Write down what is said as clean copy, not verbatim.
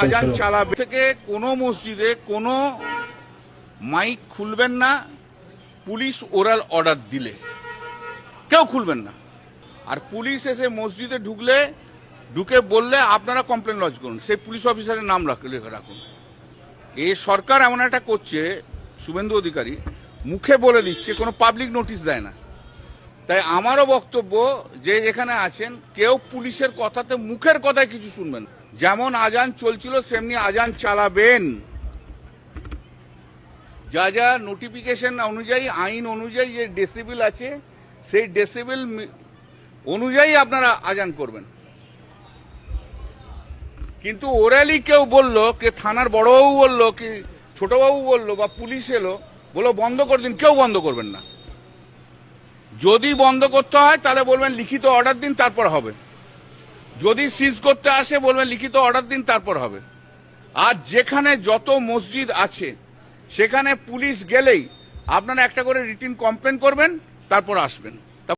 আজান চালাবে থেকে কোনো মসজিদে কোনো মাইক খুলবেন না, পুলিশ ওরাল অর্ডার দিলে কেউ খুলবেন না। আর পুলিশ এসে মসজিদে ঢুকে বললে আপনারা কমপ্লেন লজ করুন, সেই পুলিশ অফিসারের নাম রাখুন। এই সরকার এমন একটা করছে, শুভেন্দু অধিকারী মুখে বলে দিচ্ছে, কোনো পাবলিক নোটিশ দেয় না। তাই আমারও বক্তব্য যে এখানে আছেন কেউ পুলিশের কথাতে মুখের কথায় কিছু শুনবেন। যেমন আজান চলছিল সেমনি আজান চালাবেন, যা যা নোটিফিকেশন অনুযায়ী, আইন অনুযায়ী যে ডেসিবেল আছে সেই ডেসিবেল অনুযায়ী আপনারা আজান করবেন। কিন্তু ওরালি কেউ বললো, কে থানার বড়বাবু বললো, কি ছোটবাবু বললো, বা পুলিশ এলো বললো বন্ধ করে দিন, কেউ বন্ধ করবেন না। যদি বন্ধ করতে হয় তাহলে বলবেন লিখিত অর্ডার দিন, তারপর হবে। যদি সিজ করতে আসে বলবেন লিখিত অর্ডার দিন, তারপর হবে। আর যেখানে যত মসজিদ আছে সেখানে পুলিশ গেলেই আপনারা একটা করে রিটিন কমপ্লেন করবেন, তারপর আসবেন।